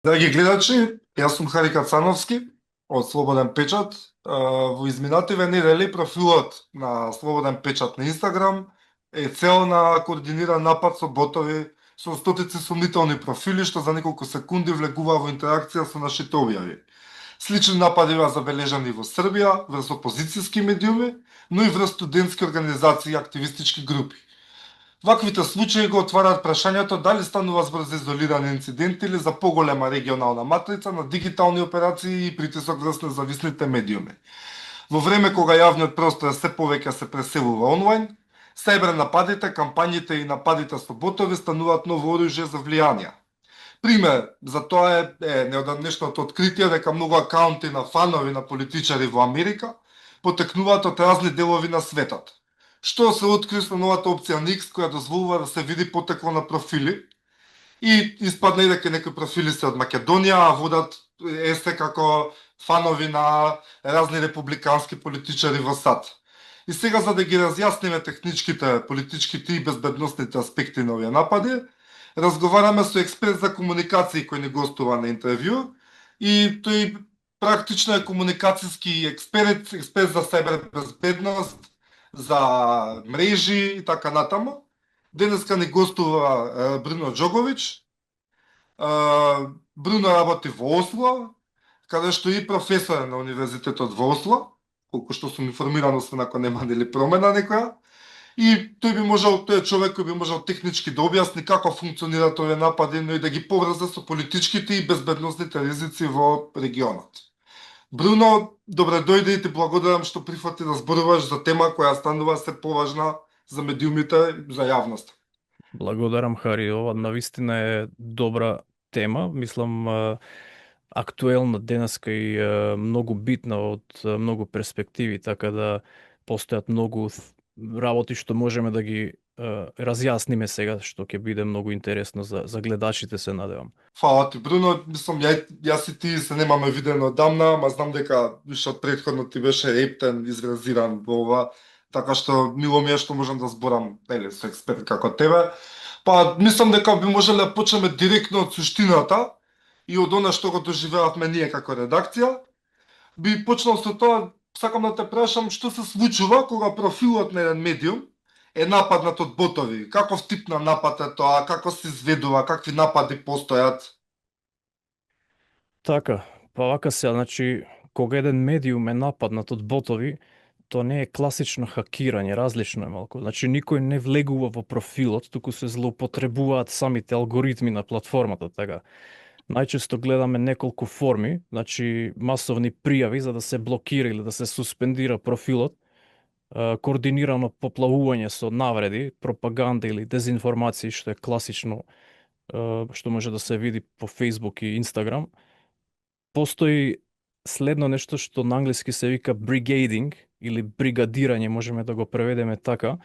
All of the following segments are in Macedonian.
Драги гледачи, јас сум Хари Кацановски од Слободен печат. Во изминативе недели профилот на Слободен печат на Инстаграм е цел на координиран напад со ботови со стотици сумнителни профили што за неколку секунди влегуваа во интеракција со нашите објави. Слични напади беа забележани во Србија врз опозицијски медиуми, но и врз студентски организации и активистички групи. Ваквите случаи го отвараат прашањето дали станува збор за изолирани инциденти или за поголема регионална матрица на дигитални операции и притисок врз независните медиуми. Во време кога јавниот простор се повеќе се преселува онлайн, сајбер нападите, кампањите и нападите со ботови стануваат ново оружје за влијание. Пример за тоа е неодамнешното откритие дека многу акаунти на фанови на политичари во Америка потекнуваат од разни делови на светот. Што се откри со новата опција на X која дозволува да се види потекло на профили и испадна и дека некои профили се од Македонија, а водат есе како фанови на разни републикански политичари во САД. И сега за да ги разјасниме техничките, политичките и безбедносните аспекти на овие напади, разговараме со експерт за комуникации кој ни гостува на интервју и тој практично е комуникацијски експерт, експерт за сајбер безбедност, за мрежи и така натаму. Денеска ни гостува Бруно Џоговиќ. Бруно работи во Осло, каде што и професор на Универзитетот во Осло, колку што сум информиран, освен ако нема нели промена некоја. И тој е човек кој би можел технички да објасни како функционираат овие напади, но и да ги поврзе со политичките и безбедносните ризици во регионот. Бруно, добре дојде и ти благодарам што прифати да зборуваш за тема која станува се поважна за медиумите, за јавноста. Благодарам, Хари. Ова навистина е добра тема. Мислам, актуелна денеска и многу битна од многу перспективи, така да постојат многу работи што можеме да ги разјасниме сега, што ќе биде многу интересно за гледачите, се надевам. Фала ти, Бруно. Мислам, јас и ти се немаме видено одамна, ама знам дека више од предходно ти беше ептен, изразиран во ова, така што мило ми е што можам да зборам со експерт како тебе. Па мислам дека би можеле да почнеме директно од суштината и од она што го доживеавме ние како редакција. Би почнал со тоа, сакам да те прашам што се случува кога профилот на еден медиум е нападнат од ботови. Каков тип на напад е тоа, како се изведува, какви напади постојат? Така, па вака се, значи, кога еден медиум е нападнат од ботови, тоа не е класично хакирање, различно е малку. Значи, никој не влегува во профилот, туку се злоупотребуваат самите алгоритми на платформата, така. Најчесто гледаме неколку форми, значи масовни пријави за да се блокира или да се суспендира профилот, координирано поплавување со навреди, пропаганда или дезинформации, што е класично, што може да се види по Facebook и Instagram. Постои следно нешто што на англиски се вика brigading или бригадирање, можеме да го преведеме така,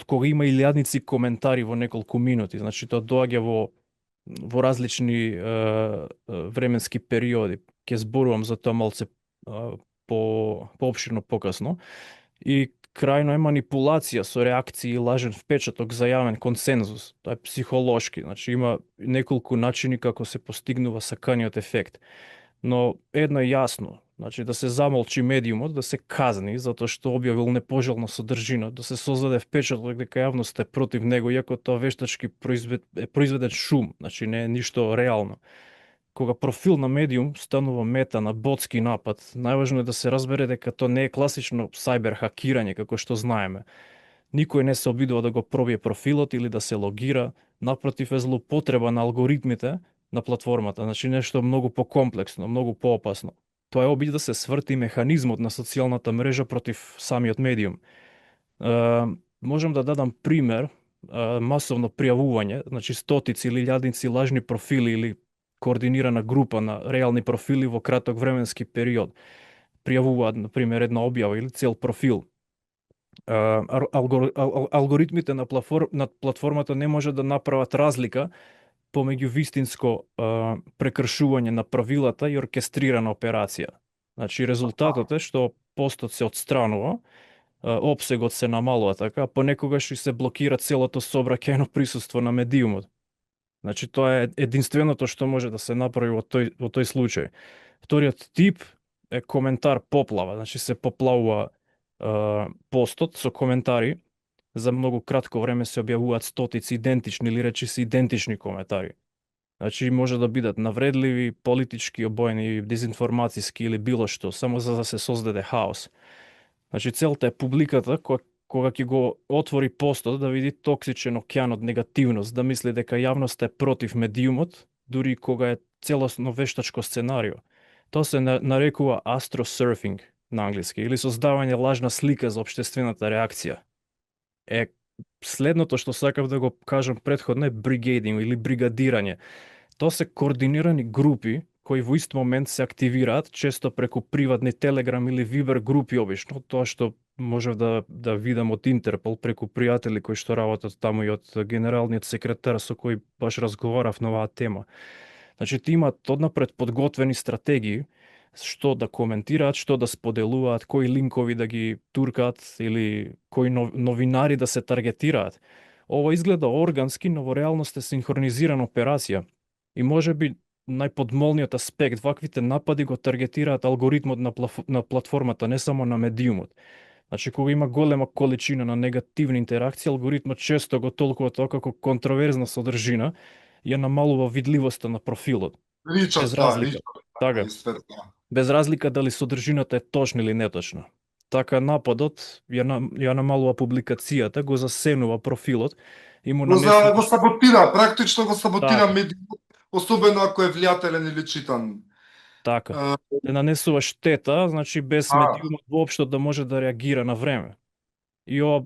кога има илјадници коментари во неколку минути, значи тоа доаѓа во различни временски периоди. Ќе зборувам за тоа малце поопширно покасно. И крајно е манипулација со реакции и лажен впечаток за јавен консензус. Тоа е психолошки, значи има неколку начини како се постигнува саканиот ефект. Но едно е јасно, значи да се замолчи медиумот, да се казни затоа што објавил непожелна содржина, да се создаде впечаток дека јавноста е против него, иако тоа вештачки произведен шум, значи не е ништо реално. Кога профил на медиум станува мета на ботски напад, најважно е да се разбере дека тоа не е класично сајбер хакирање како што знаеме. Никој не се обидува да го пробие профилот или да се логира, напротив е злоупотреба на алгоритмите на платформата, значи нешто многу покомплексно, многу поопасно. Тоа е обид да се сврти механизмот на социјалната мрежа против самиот медиум. Можам да дадам пример, масовно пријавување, значи стотици или илјадници лажни профили или координирана група на реални профили во краток временски период. Пријавуваат, например, една објава или цел профил. Алгоритмите на платформата не може да направат разлика помеѓу вистинско прекршување на правилата и оркестрирана операција. Значи, резултатот е што постот се отстранува, опсегот се намалува, така, понекогаш и се блокира целото сообраќајно присуство на медиумот. Значи тоа е единственото што може да се направи во тој случај. Вториот тип е коментар поплава, значи се поплавува постот со коментари, за многу кратко време се објавуваат стотици идентични или речиси идентични коментари. Значи може да бидат навредливи, политички обоени, дезинформацијски или било што, само за да се создаде хаос. Значи целта е публиката кога ќе го отвори постот да види токсичен океан од негативност, да мисли дека јавноста е против медиумот, дури кога е целосно вештачко сценарио. Тоа се нарекува астросерфинг на англиски или создавање лажна слика за општествената реакција. Следното што сакав да го кажам претходно е бригадинг или бригадирање. Тоа се координирани групи кои во ист момент се активираат, често преку приватни Телеграм или Вибер групи обично, тоа што можев да видам од Интерпол преку пријатели кои што работат таму и од генералниот секретар со кој баш разговарав на оваа тема. Значи, ти имаат однапред подготвени стратегии, што да коментираат, што да споделуваат, кои линкови да ги туркаат или кои новинари да се таргетираат. Ова изгледа органски, но во реалност е синхронизирана операција. И може би најподмолниот аспект, ваквите напади го таргетираат алгоритмот на платформата, не само на медиумот. Значи, кога има голема количина на негативни интеракции, алгоритмот често го толкува тоа како контроверзна содржина и ја намалува видливоста на профилот. Без разлика. Така. Без разлика дали содржината е точна или неточна. Така нападот ја намалува публикацијата, го засенува профилот и му нанесува... Го саботира, практично го саботира Така. медиумот, особено ако е влијателен или читан. Така. Се нанесува штета, значи без медиумот воопшто да може да реагира на време. И ова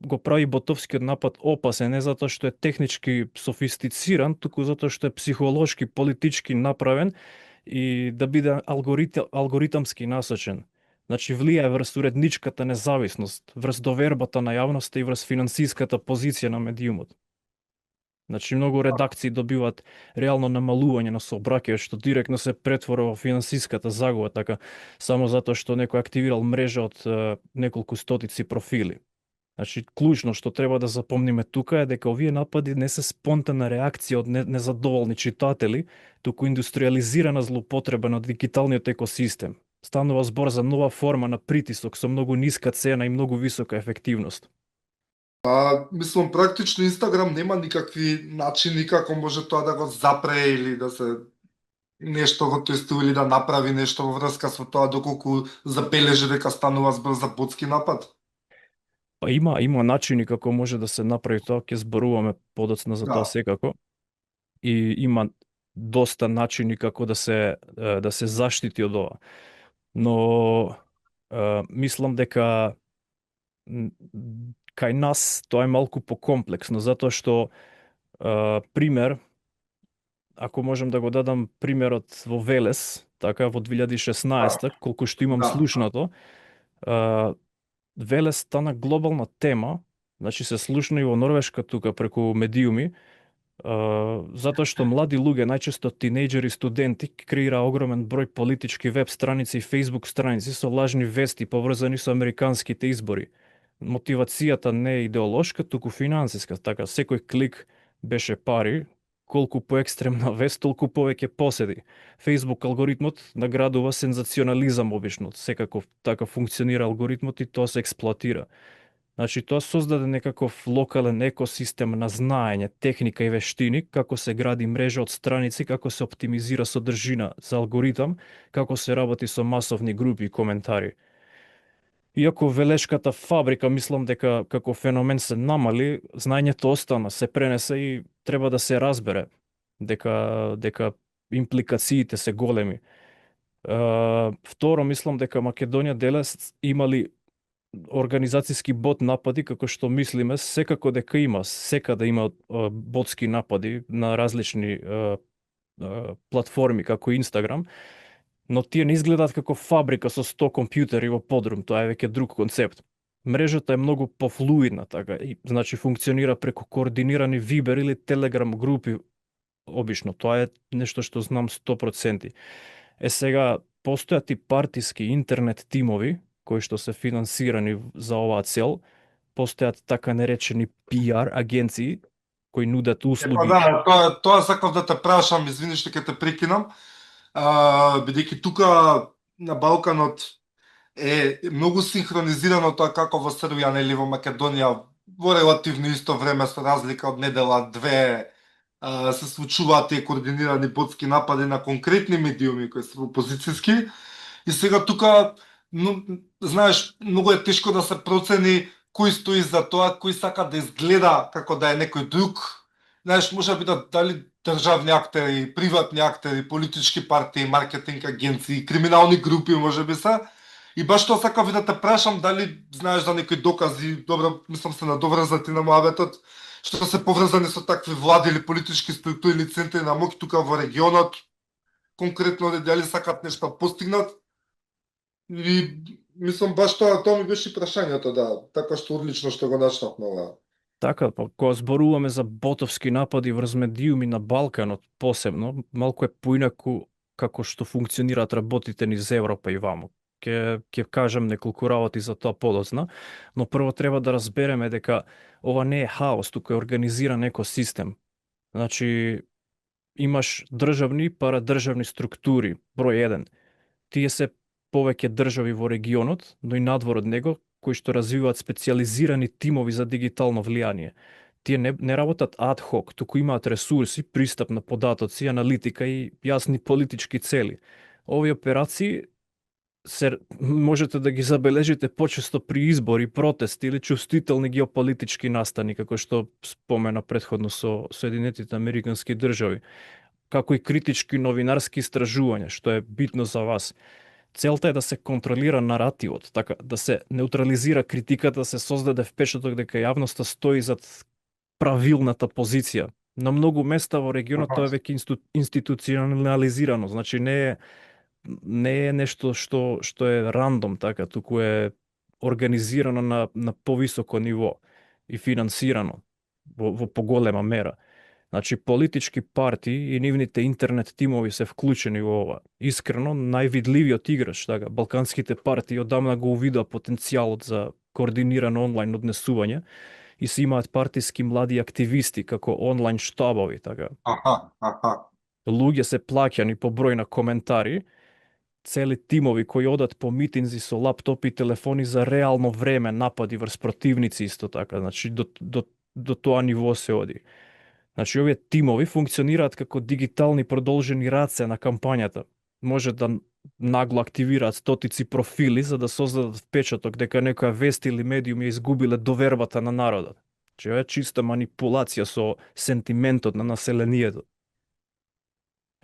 го прави ботовскиот напад опасен, не затоа што е технички софистициран, туку затоа што е психолошки, политички направен и да биде алгоритамски насочен. Значи влијае врз уредничката независност, врз довербата на јавноста и врз финансиската позиција на медиумот. Значи многу редакции добиваат реално намалување на сообраќајот што директно се претвора во финансиската загуба, така само затоа што некој активирал мрежа од неколку стотици профили. Значи клучно што треба да запомниме тука е дека овие напади не се спонтана реакција од незадоволни читатели, туку индустриализирана злоупотреба на дигиталниот екосистем. Станува збор за нова форма на притисок со многу ниска цена и многу висока ефективност. Мислам, практично Инстаграм нема никакви начини како може тоа да го запре или да се нешто во тој стил или да направи нешто во врска со тоа доколку забележи дека станува збор за ботски напад. Па има начини како може да се направи тоа, ќе зборуваме подоцна за тоа секако. И има доста начини како да се заштити од ова. Но мислам дека кај нас тоа е малку покомплексно, затоа што пример, ако можем да го дадам примерот во Велес, така во 2016, колку што имам слушнато, Велес стана глобална тема, значи се слушна и во Норвешка тука преку медиуми, затоа што млади луѓе, најчесто тинејџери студенти, креира огромен број политички веб страници и Facebook страници со лажни вести поврзани со американските избори. Мотивацијата не е идеолошка, туку финансиска, така секој клик беше пари, колку поекстремна вест, толку повеќе поседи. Facebook алгоритмот наградува сензационализам обично, секако така функционира алгоритмот и тоа се експлоатира. Значи тоа создаде некаков локален екосистем на знаење, техника и вештини, како се гради мрежа од страници, како се оптимизира содржина за алгоритам, како се работи со масовни групи и коментари. Иако велешката фабрика, мислам дека како феномен се намали, знаењето остана, се пренесе и треба да се разбере дека импликациите се големи. Второ, мислам дека Македонија делес имали организацијски бот напади, како што мислиме, секако дека има, секаде има ботски напади на различни платформи како Инстаграм, но тие не изгледаат како фабрика со 100 компјутери во подрум, тоа е веќе друг концепт. Мрежата е многу пофлуидна, така, и значи функционира преку координирани Вибер или Телеграм групи обично. Тоа е нешто што знам 100%. Сега постојат и партиски интернет тимови кои што се финансирани за оваа цел, постојат така наречени PR агенции кои нудат Епа услуги. да, тоа сакав да те прашам, извини што ќе те прекинам, бидејќи тука на Балканот е многу синхронизирано тоа како во Србија, нели во Македонија, во релативно исто време со разлика од недела две се случуваат тие координирани ботски напади на конкретни медиуми кои се опозицијски. И сега тука, знаеш, многу е тешко да се процени кој стои за тоа, кој сака да изгледа како да е некој друг. Знаеш, може би дали државни актери, приватни актери, политички партии, маркетинг агенции, криминални групи може би се. И баш тоа сакав и да те прашам дали знаеш за некои докази, добро, мислам се надоврзати на муабетот, што се поврзани со такви влади или политички структури или центри на моќ тука во регионот, конкретно дали сакат нешто да постигнат. И мислам баш тоа ми беше прашањето, да, така што одлично што го начнавме ова. Така, па, кога зборуваме за ботовски напади врз медиуми на Балканот посебно, малку е поинаку како што функционираат работите низ Европа и ваму. Ќе кажам неколку работи за тоа подоцна, но прво треба да разбереме дека ова не е хаос, тука е организиран екосистем. Значи, имаш државни, парадржавни структури, број 1. Тие се повеќе држави во регионот, но и надвор од него, кои што развиваат специјализирани тимови за дигитално влијание. Тие не работат ад хок, туку имаат ресурси, пристап на податоци, аналитика и јасни политички цели. Овие операции можете да ги забележите почесто при избори, протести или чувствителни геополитички настани, како што спомена претходно со Соединетите Американски држави, како и критички новинарски истражувања, што е битно за вас. Целта е да се контролира наративот, така да се неутрализира критиката, да се создаде впечаток дека јавноста стои зад правилната позиција. На многу места во регионот тоа е веќе институционализирано, значи не е нешто што е рандом, така, туку е организирано на повисоко ниво и финансирано во поголема мера. Значи, политички партии и нивните интернет тимови се вклучени во ова. Искрено, највидливиот играч, така, балканските партии одамна го увидоа потенцијалот за координирано онлайн однесување и се имаат партиски млади активисти како онлайн штабови, така. Луѓе се плаќани по број на коментари, цели тимови кои одат по митинзи со лаптопи и телефони за реално време напади врз противници исто така, значи до тоа ниво се оди. Значи, овие тимови функционираат како дигитални продолжени раце на кампањата. Може да нагло активираат стотици профили за да создадат впечаток дека некоја вест или медиум ја изгубиле довербата на народот. Значи, ова е чиста манипулација со сентиментот на населението.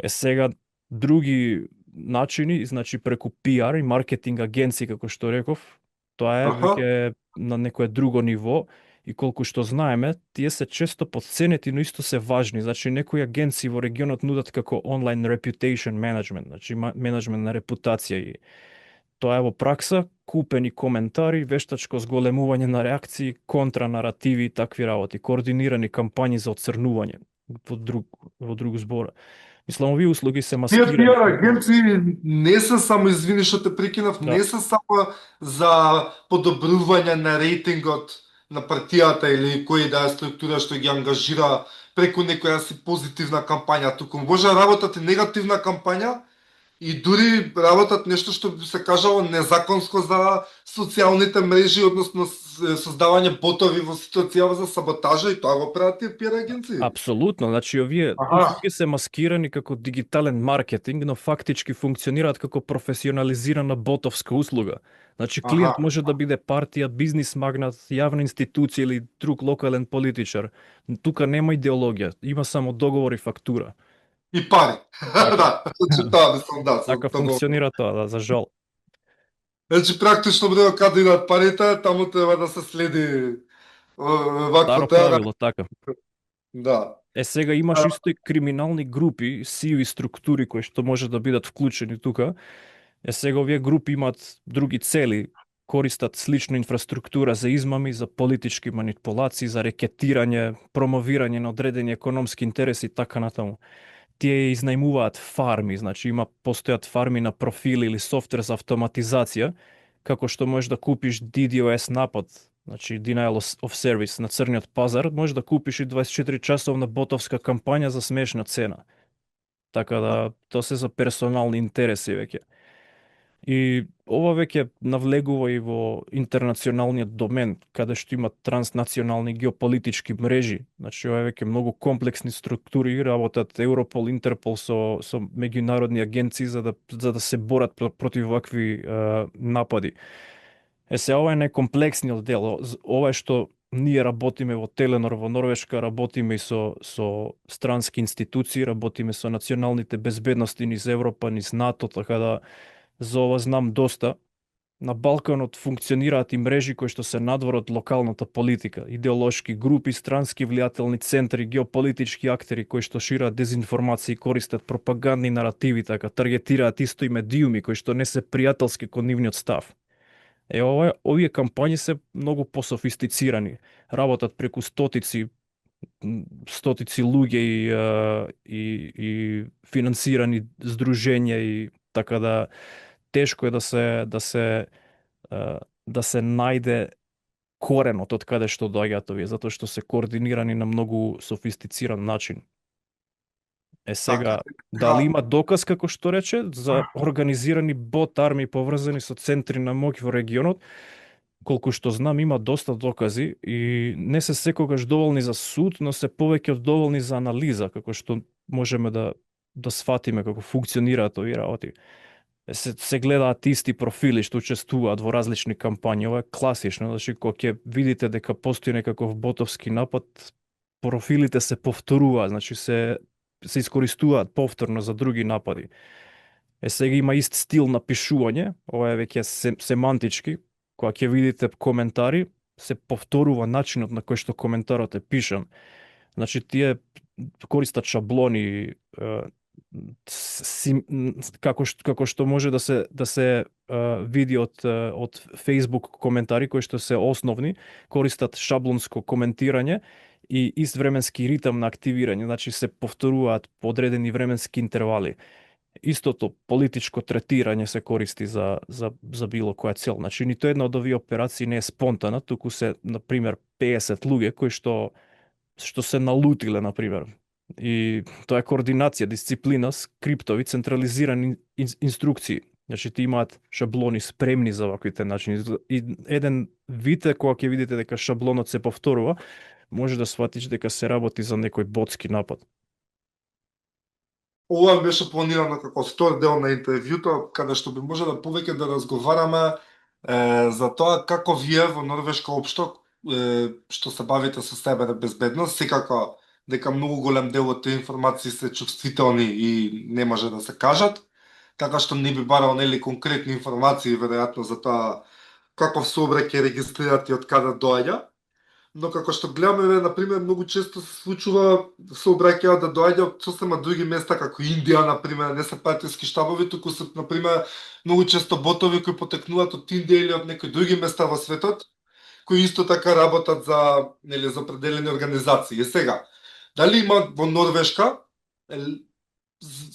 Сега, други начини, значи преку PR и маркетинг агенции, како што реков, тоа е веќе на некое друго ниво. И колку што знаеме, тие се често потценети, но исто се важни. Значи, некои агенции во регионот нудат како онлайн reputation management, значи менеджмент на репутација. И тоа е во пракса, купени коментари, вештачко зголемување на реакции, контранаративи и такви работи, координирани кампањи за оцрнување во друг збор. Мислам, овие услуги се маскирани. Тие PR агенции не се само, извини што те прекинав, Да. не се само за подобрување на рейтингот на партијата или кој да е структура што ги ангажира преку некоја си позитивна кампања, туку може да работат и негативна кампања и дури работат нешто што би се кажало незаконско за социјалните мрежи, односно создавање ботови во ситуација за саботажа, и тоа го прават тие PR агенции. Апсолутно, значи овие услуги се маскирани како дигитален маркетинг, но фактички функционираат како професионализирана ботовска услуга. Значи клиент може да биде партија, бизнис магнат, јавна институција или друг локален политичар. Тука нема идеологија, има само договор и фактура. И пари. Да, значи тоа мислам, да. Така функционира тоа, да, за жал. Значи практично брево каде идат парите, таму треба да се следи вакво Старо правило, така. Да. Сега имаш исто и криминални групи, сиви структури кои што може да бидат вклучени тука. Сега овие групи имаат други цели, користат слична инфраструктура за измами, за политички манипулации, за рекетирање, промовирање на одредени економски интереси и така натаму. Тие изнајмуваат фарми, значи постојат фарми на профили или софтвер за автоматизација, како што можеш да купиш DDoS напад Значи, denial of service на црниот пазар, може да купиш и 24-часовна ботовска кампања за смешна цена. Така да, тоа се за персонални интереси веќе. И ова веќе навлегува и во интернационалниот домен, каде што има транснационални геополитички мрежи. Значи, ова е веќе многу комплексни структури, работат Европол, Интерпол со меѓународни агенции за да се борат против вакви напади. Се, ова е најкомплексниот дел. Ова е што ние работиме во Теленор во Норвешка, работиме и со странски институции, работиме со националните безбедности низ Европа, низ НАТО, така да за ова знам доста. На Балканот функционираат и мрежи кои што се надвор од локалната политика, идеолошки групи, странски влијателни центри, геополитички актери кои што шират дезинформации, користат пропагандни наративи, така таргетираат исто и медиуми кои што не се пријателски кон нивниот став. Овие кампањи се многу пософистицирани, работат преку стотици луѓе и финансирани здруженја и така да тешко е да се најде коренот од каде што доаѓаат овие, затоа што се координирани на многу софистициран начин. Сега, дали има доказ, како што рече, за организирани бот армии поврзани со центри на моќ во регионот? Колку што знам, има доста докази и не се секогаш доволни за суд, но се повеќе од доволни за анализа, како што можеме да сватиме како функционираат овие работи. Се гледаат исти профили што учествуваат во различни кампањи. Ова е класично, значи кога ќе видите дека постои некаков ботовски напад, профилите се повторуваат, значи се искористуваат повторно за други напади. Сега има ист стил на пишување, ова е веќе семантички, кога ќе видите коментари, се повторува начинот на кој што коментарот е пишан. Значи тие користат шаблони, како што може да се види од Facebook коментари кои што се основни, користат шаблонско коментирање и ист временски ритам на активирање, значи се повторуваат по одредени временски интервали. Истото политичко третирање се користи за било која цел. Значи ниту една од овие операции не е спонтана, туку се на пример 50 луѓе кои што се налутиле на пример. И тоа е координација, дисциплина, скриптови, централизирани инструкции. Значи ти имаат шаблони спремни за ваквите начини. И еден вид кога ќе видите дека шаблонот се повторува, може да сватиш дека се работи за некој ботски напад. Ова беше планирано како втор дел на интервјуто, каде што би можеле повеќе да разговараме за тоа како вие во Норвешка општо, што се бавите со себе безбедност, секако дека многу голем дел од тие информации се чувствителни и не може да се кажат, така што не би барал нели конкретни информации веројатно за тоа каков сообраќај регистрират и од каде доаѓа. Но како што гледаме, например, многу често се случува сообраќајот да доаѓа од сосема други места, како Индија, например, не се пратиски штабови, туку се, например, многу често ботови кои потекнуваат од Индија или од некои други места во светот, кои исто така работат за определени организации. И сега, дали има во Норвешка,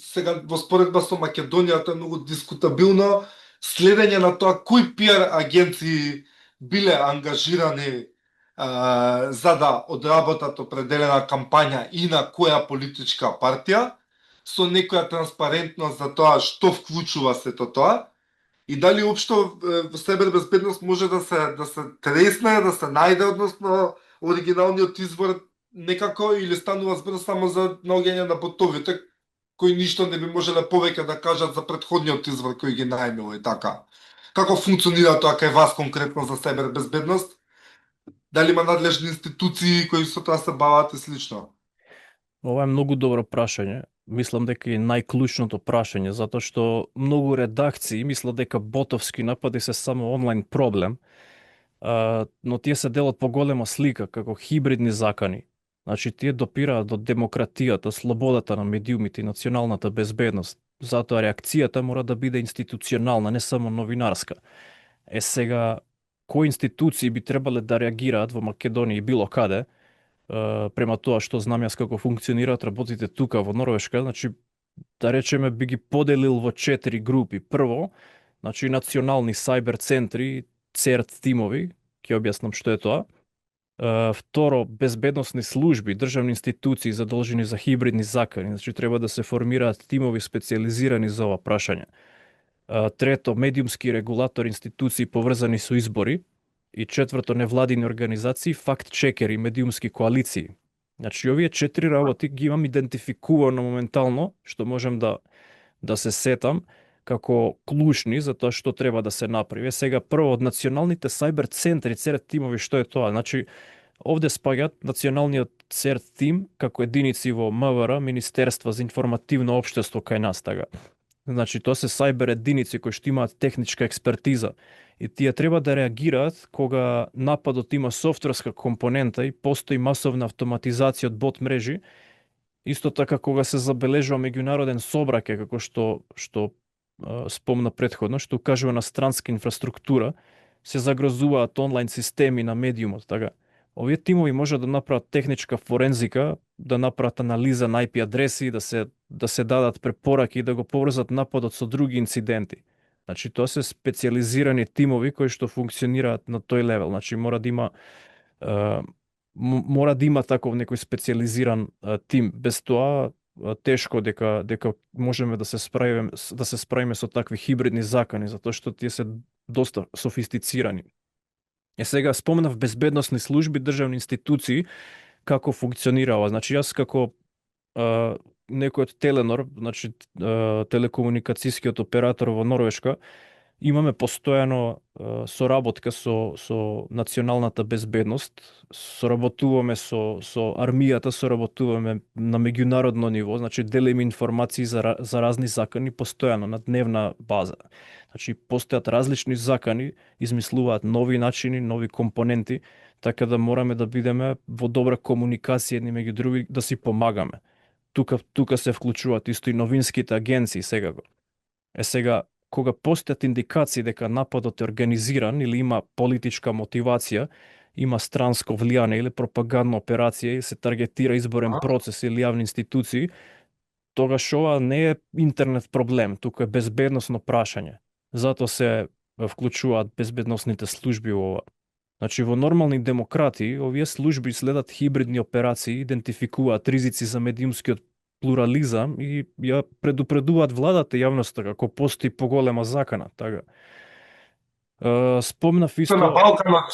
сега во споредба со Македонија, тоа е многу дискутабилно, следење на тоа кои пиар агенции биле ангажирани за да одработат определена кампања и на која политичка партија, со некоја транспарентност за тоа што вклучува сето тоа, и дали општо безбедност може да се тресне, да се најде, односно оригиналниот извор некако, или станува збор само за наоѓање на ботовите кои ништо не би можеле повеќе да кажат за претходниот извор кој ги најмил и така. Како функционира тоа кај вас конкретно за безбедност? Дали има надлежни институции кои со тоа се бават и слично? Ова е многу добро прашање. Мислам дека е најклучното прашање, затоа што многу редакции мислат дека ботовски напади се само онлайн проблем, но тие се дел од поголема слика, како хибридни закани. Значи, тие допираат до демократијата, слободата на медиумите и националната безбедност. Затоа реакцијата мора да биде институционална, не само новинарска. Сега, кои институции би требале да реагираат во Македонија и било каде, према тоа што знам јас како функционираат работите тука во Норвешка, значи, да речеме, би ги поделил во 4 групи. Прво, значи, национални сајбер центри, CERT тимови, Ќе објаснам што е тоа. Второ, безбедносни служби, државни институции задолжени за хибридни закани, значи треба да се формираат тимови специјализирани за ова прашање. Трето, медиумски регулатори, институции поврзани со избори. И четврто, невладини организации, факт-чекери, медиумски коалиции. Значи, овие 4 работи ги имам идентификувано моментално, што можем да се сетам како клучни за тоа што треба да се направи. Сега прво од националните сајбер центри, CERT тимови, што е тоа? Значи, овде спаѓат националниот CERT тим како единици во МВР, Министерство за информативно општество кај нас тага. Значи, тоа се сајбер единици кои што имаат техничка експертиза и тие треба да реагираат кога нападот има софтверска компонента и постои масовна автоматизација од бот мрежи. Исто така кога се забележува меѓународен собраќај како што спомна претходно, што укажува на странска инфраструктура, се загрозуваат онлайн системи на медиумот, така. Овие тимови може да направат техничка форензика, да направат анализа на IP адреси, да се дадат препораки и да го поврзат нападот со други инциденти. Значи тоа се специјализирани тимови кои што функционираат на тој левел. Значи мора да има таков некој специјализиран тим. Без тоа тешко дека можеме да се справиме со такви хибридни закани, затоа што тие се доста софистицирани. Сега спомнав безбедносни служби, државни институции, како функционира ова. Значи јас како некој од Теленор, значи телекомуникацијскиот оператор во Норвешка, имаме постојано соработка со националната безбедност, соработуваме со армијата, соработуваме на меѓународно ниво, значи делиме информации за разни закани постојано на дневна база. Значи постојат различни закани, измислуваат нови начини, нови компоненти, така да мораме да бидеме во добра комуникација едни меѓу други, да си помагаме. Тука се вклучуваат исто и новинските агенции секако. Сега, кога постојат индикации дека нападот е организиран или има политичка мотивација, има странско влијание или пропагандна операција и се таргетира изборен процес или јавни институции, тогаш ова не е интернет проблем, тука е безбедносно прашање. Затоа се вклучуваат безбедносните служби во ова. Значи, во нормални демократи, овие служби следат хибридни операции, идентификуваат ризици за медиумскиот плурализам и ја предупредуваат владата и јавноста како постои поголема закана, така. Спомнав исто... На Балканот,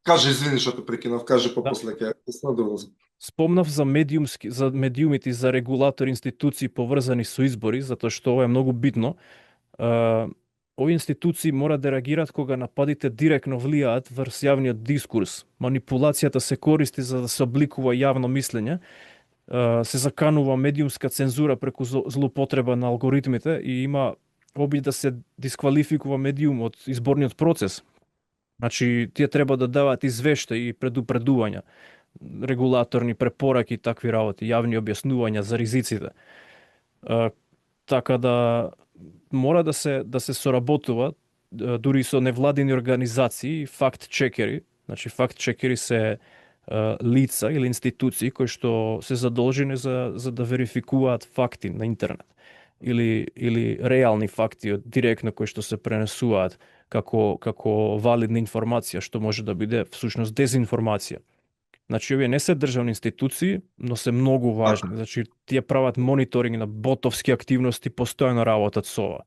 кажи, извини што те прекинав, кажи попосле ќе снадолазам. Спомнав за медиумите и за регулатори институции поврзани со избори, затоа што ова е многу битно. Овие институции мора да реагираат кога нападите директно влијаат врз јавниот дискурс. Манипулацијата се користи за да се обликува јавно мислење, се заканува медиумска цензура преку злоупотреба на алгоритмите и има обид да се дисквалификува медиум од изборниот процес. Значи, тие треба да даваат извештаи и предупредувања, регулаторни препораки и такви работи, јавни објаснувања за ризиците. Така да мора да се соработува дури со невладини организации, факт-чекери. Значи, факт-чекери се лица или институции кои што се задолжени за да верификуваат факти на интернет или реални факти директно кои што се пренесуваат како валидна информација, што може да биде всушност дезинформација. Значи, овие не се државни институции, но се многу важни. Значи, тие прават мониторинг на ботовски активности, постојано работат со ова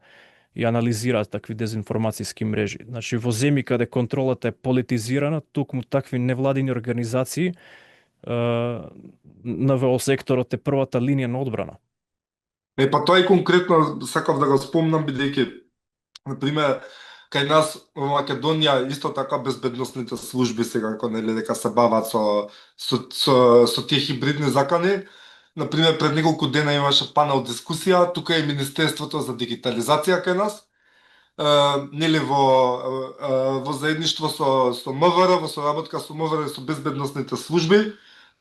и анализираат такви дезинформацијски мрежи. Значи, во земји каде контролата е политизирана, токму такви невладини организации НВО секторот е првата линија на одбрана. Па тоа и конкретно сакав да го спомнам, бидејќи, например, кај нас во Македонија исто така безбедносните служби сега нели дека се бават со тие хибридни закани. Например, пред неколку дена имаше панел дискусија, тука е Министерството за дигитализација кај нас. Нели во заедништво со МВР, во соработка со МВР и со безбедносните служби,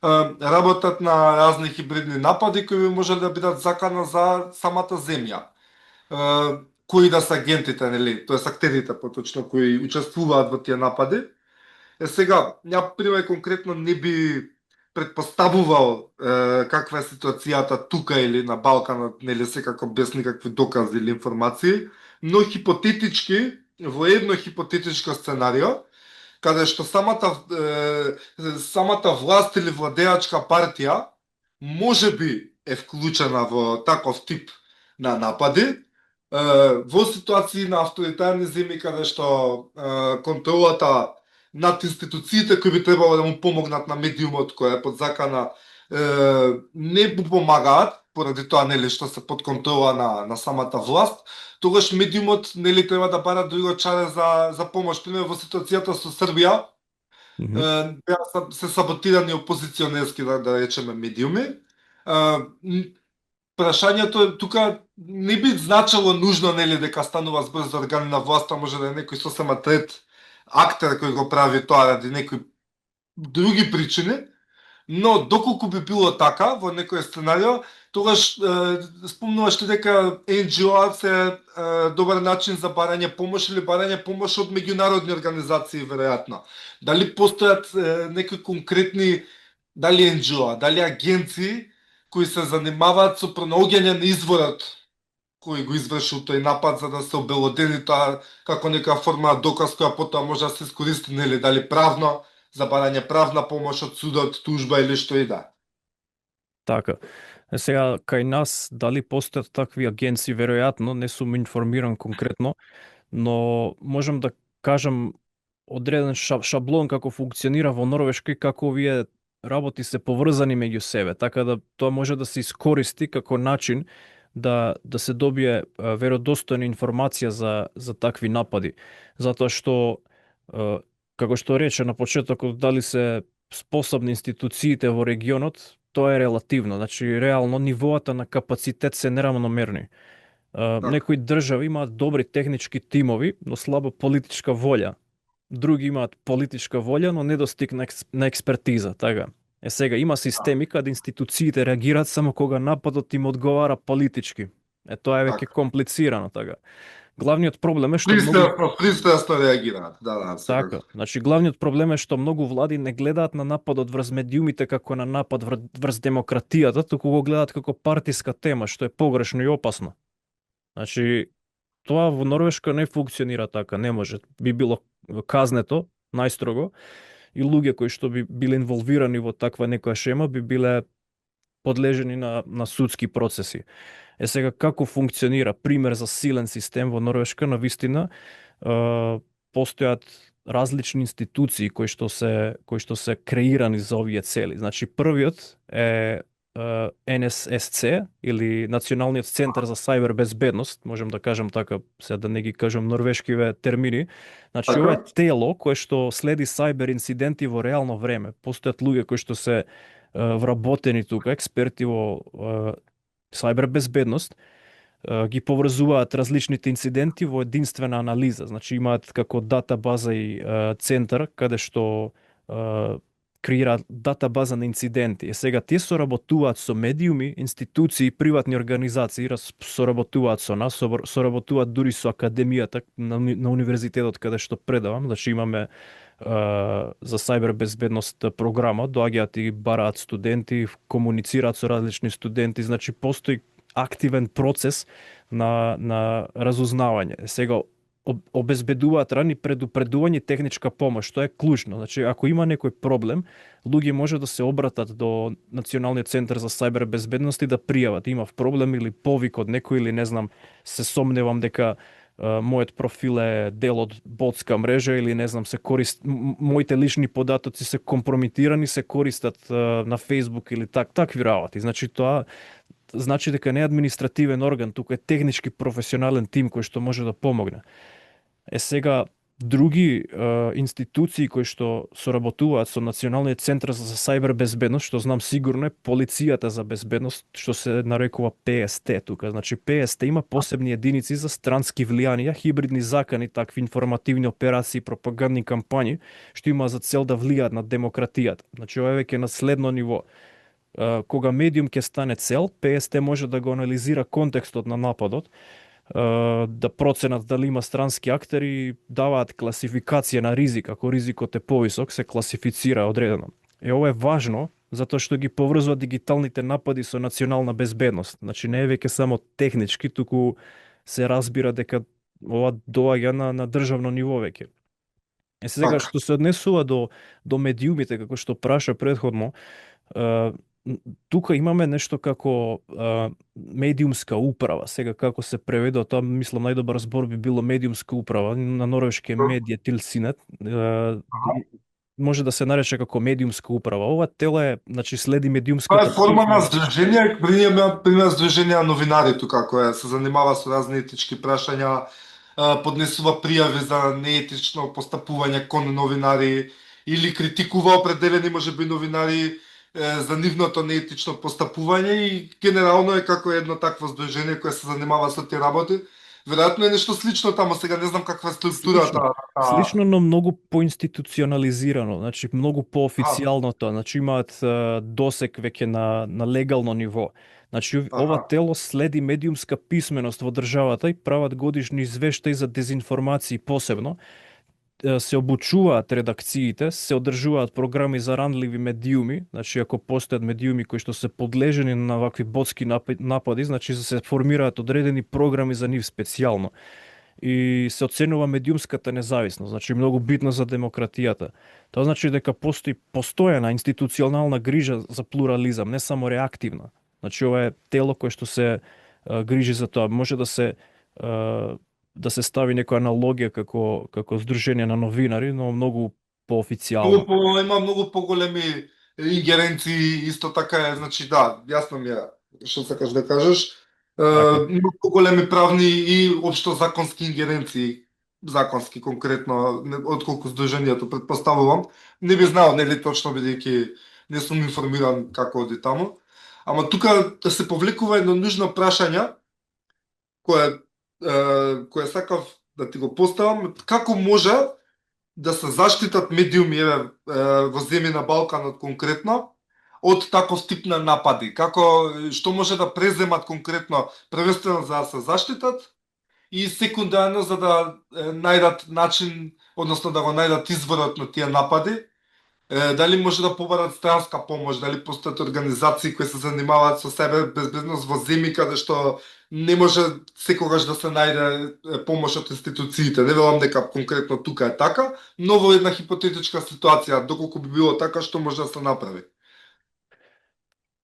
работат на разни хибридни напади кои може да бидат закана за самата земја. Кои да се агентите, нели, тоест актерите поточно кои учествуваат во тие напади. Сега, ја пример конкретно не би предпоставувал каква е ситуацијата тука или на Балканот, нели, секако без никакви докази или информации, но хипотетички, во едно хипотетичко сценарио, каде што самата власт или владеачка партија можеби е вклучена во таков тип на напади, во ситуации на авторитарни земји каде што контролата над институциите кои би требало да му помогнат на медиумот кој е под закана не му помагаат поради тоа нели што се под контрола на самата власт, тогаш медиумот нели треба да бара друго чаре за помош. Пример во ситуацијата со Србија Мгм. се саботирани опозиционерски да речеме медиуми. Прашањето е тука не би значило нужно нели дека станува збор за органи на власта, може да е некој сосема трет актер кој го прави тоа ради некои други причини, но доколку би било така во некој сценарио, тогаш спомнуваш ти дека NGO се добар начин за барање помош или барање помош од меѓународни организации веројатно. Дали постојат некои конкретни дали NGO, дали агенции кои се занимаваат со пронаоѓање на изворот кој го извршил тој напад за да се обелодени тоа како нека форма доказ која потоа може да се искористи нели дали правно за барање правна помош од судот, тужба или што и да. Така. Сега, кај нас, дали постојат такви агенции, веројатно, не сум информиран конкретно, но можам да кажам одреден шаблон како функционира во Норвешка и како овие работи се поврзани меѓу себе, така да тоа може да се искористи како начин да се добие веродостојна информација за такви напади. Затоа што, како што рече на почетокот, дали се способни институциите во регионот, тоа е релативно. Значи, реално, нивоата на капацитет се неравномерни. Така, Некои држави имаат добри технички тимови, но слаба политичка волја. Други имаат политичка волја, но недостиг на експертиза, така. Сега има системи каде институциите реагираат само кога нападот им одговара политички. Тоа е веќе така. комплицирано, така. Главниот проблем е што многу Пристрасно реагираат. Да, така. секако. Значи, главниот проблем е што многу влади не гледаат на нападот врз медиумите како на напад врз демократијата, туку го гледаат како партиска тема, што е погрешно и опасно. Значи, тоа во Норвешка не функционира така, не може. Би било казнето, најстрого, и луѓе кои што би биле инволвирани во таква некоја шема би биле подлежени на судски процеси. Сега како функционира пример за силен систем во Норвешка, на вистина постојат различни институции кои што се креирани за овие цели. Значи првиот е NSSC или Националниот центар за сајбер безбедност, можем да кажам така, сега да не ги кажам норвешкиве термини. Значи ова е Така? тело кое што следи сајбер инциденти во реално време. Постојат луѓе кои што се вработени тука, експерти во сајбер безбедност, ги поврзуваат различните инциденти во единствена анализа. Значи имаат како датабаза и центар каде што креираат датабаза на инциденти. Сега тие соработуваат со медиуми, институции, приватни организации, соработуваат со нас, соработуваат дури со академијата на универзитетот каде што предавам. Значи имаме за сајбер безбедност програма, доаѓаат и бараат студенти, комуницираат со различни студенти, значи постои активен процес на разузнавање. Сега обезбедуваат рани предупредување и техничка помош, што е клучно. Значи, ако има некој проблем, луѓе може да се обратат до Националниот центар за сајбер безбедност и да пријават. Имав проблем или повик од некој или не знам, се сомневам дека мојот профил е дел од ботска мрежа или не знам, моите лични податоци се компрометирани, се користат на Facebook или такви работи. Значи тоа значи дека не е административен орган, туку е технички професионален тим кој што може да помогне. Сега други институции кои што соработуваат со Националниот центар за сајбер безбедност, што знам сигурно е полицијата за безбедност, што се нарекува ПСТ тука. Значи ПСТ има посебни единици за странски влијанија, хибридни закани, такви информативни операции, пропагандни кампањи, што има за цел да влијаат на демократијата. Значи ова е веќе на следно ниво. Кога медиум ќе стане цел, ПСТ може да го анализира контекстот на нападот, да проценат дали има странски актери, даваат класификација на ризик, ако ризикот е повисок, се класифицира одредено. Ова е важно, затоа што ги поврзува дигиталните напади со национална безбедност. Значи не е веќе само технички, туку се разбира дека ова доаѓа на државно ниво веќе. Е сега Така. што се однесува до медиумите како што праша предходно, е, тука имаме нешто како медиумска управа. Сега како се преведе тоа, мислам најдобар збор би било медиумска управа, на норвешки е медиетилсинет. Аха. Може да се нарече како медиумска управа. Ова тело е, значи следи Тоа медиумската е форма на писменост. здружение, пример здружение на новинари тука, која се занимава со разни етички прашања, поднесува пријави за неетично постапување кон новинари или критикува определени можеби новинари за нивното неетично постапување и генерално е како едно такво здружение кое се занимава со тие работи. Веројатно е нешто слично таму, сега не знам каква е Слично. структурата. Слично, но многу поинституционализирано, значи многу Аха, поофицијално тоа, значи имаат досек веќе на легално ниво. Значи ова аха. тело следи медиумска писменост во државата и прават годишни извештаи за дезинформации посебно, се обучуваат редакциите, се одржуваат програми за ранливи медиуми, значи ако постојат медиуми кои што се подлежени на вакви ботски напади, значи се формираат одредени програми за нив специјално и се оценува медиумската независност, значи многу битно за демократијата. Тоа значи дека постои постојана институционална грижа за плурализам, не само реактивна. Значи ова е тело кое што се грижи за тоа. Може да се стави некоја аналогија како здружение на новинари, но многу поофицијално. Има многу поголеми ингеренции, исто така е, значи да, јасно ми е што сакаш да кажеш. Така. Има поголеми правни и општо законски ингеренции, законски конкретно, отколку здруженијето претпоставувам. Не би знал, нели точно бидејќи не сум информиран како оди таму. Ама тука да се повлекува едно нужно прашање кое кое сакав да ти го поставам, како може да се заштитат медиуми во земји на Балканот конкретно од таков тип на напади? Како што може да преземат конкретно првенствено за да се заштитат и секундарно за да најдат начин, односно да го најдат изворот на тие напади? Дали може да побарат странска помош, дали постојат организации кои се занимаваат со себе безбедност во земји каде што не може секогаш да се најде помош од институциите. Не велам дека конкретно тука е така, но во една хипотетичка ситуација, доколку би било така, што може да се направи?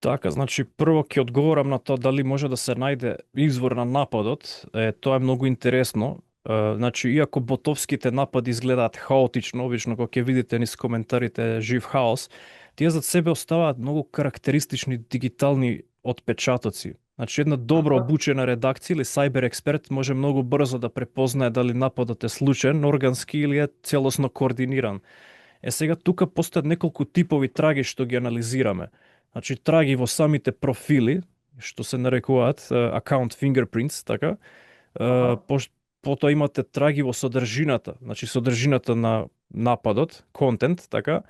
Така, значи прво ќе одговорам на тоа дали може да се најде извор на нападот. Тоа е многу интересно. Значи, иако ботовските напади изгледаат хаотично, обично кога ќе видите низ коментарите жив хаос, тие зад себе оставаат многу карактеристични дигитални отпечатоци. Значи, една добро Аха. обучена редакција или сайбер експерт може многу брзо да препознае дали нападот е случаен, органски или е целосно координиран. Сега тука постојат неколку типови траги што ги анализираме. Значи траги во самите профили, што се нарекуваат account fingerprints, така. Аха. Потоа имате траги во содржината, значи содржината на нападот, контент, така,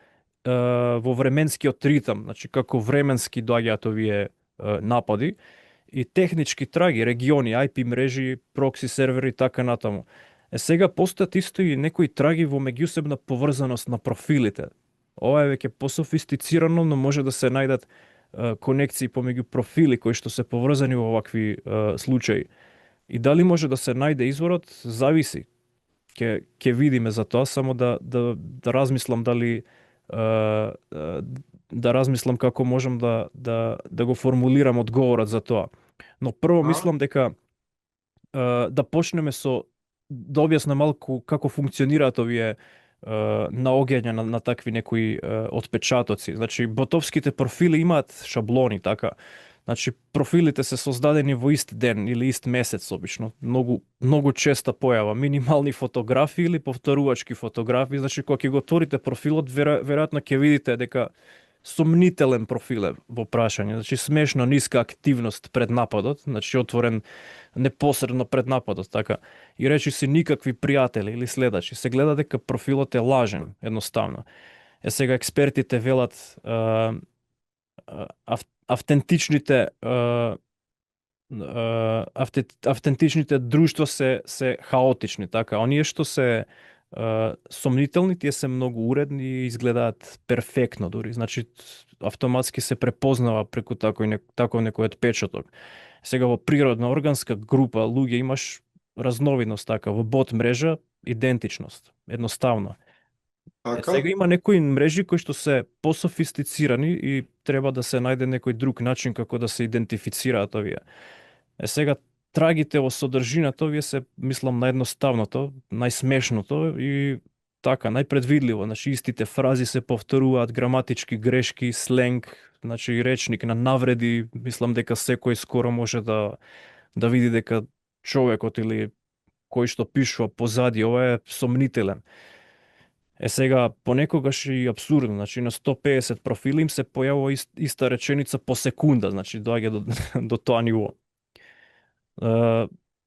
во временскиот ритам, значи како временски доаѓаат овие напади, и технички траги, региони, IP мрежи, прокси сервери и така натаму. Сега постојат исто и некои траги во меѓусебна поврзаност на профилите. Ова е веќе пософистицирано, но може да се најдат конекции помеѓу профили кои што се поврзани во вакви случаи. И дали може да се најде изворот, зависи. Ќе видиме за тоа, само да размислам дали да размислам како можам да го формулирам одговорот за тоа. Но прво Аха. мислам дека да почнеме со да објаснам малку како функционираат овие наоѓања на такви некои отпечатоци. Значи, ботовските профили имаат шаблони, така. Значи, профилите се создадени во ист ден или ист месец обично. Многу честа појава. Минимални фотографии или повторувачки фотографии. Значи, кога ќе го отворите профилот, веројатно ќе видите дека сомнителен профил е во прашање. Значи, смешно ниска активност пред нападот. Значи, отворен непосредно пред нападот, така. И речи си никакви пријатели или следачи. Се гледа дека профилот е лажен, едноставно. Сега експертите велат автентичните автентичните друштва се хаотични, така. Оние што се сомнителни, тие се многу уредни и изгледаат перфектно дури. Значи, автоматски се препознава преку таков некој отпечаток. Сега во природна органска група луѓе имаш разновидност, така, во бот мрежа идентичност, едноставно. Така? Сега има некои мрежи кои што се пософистицирани и треба да се најде некој друг начин како да се идентифицираат овие. Сега трагите во содржината, овие се, мислам, наједноставното, најсмешното и така, најпредвидливо. Значи, истите фрази се повторуваат, граматички грешки, сленг, значи, речник на навреди. Мислам дека секој скоро може да види дека човекот или кој што пишува позади ова е сомнителен. Сега, понекогаш и абсурдно, значи на 150 профили им се појавува иста реченица по секунда, значи доаѓа до тоа ниво.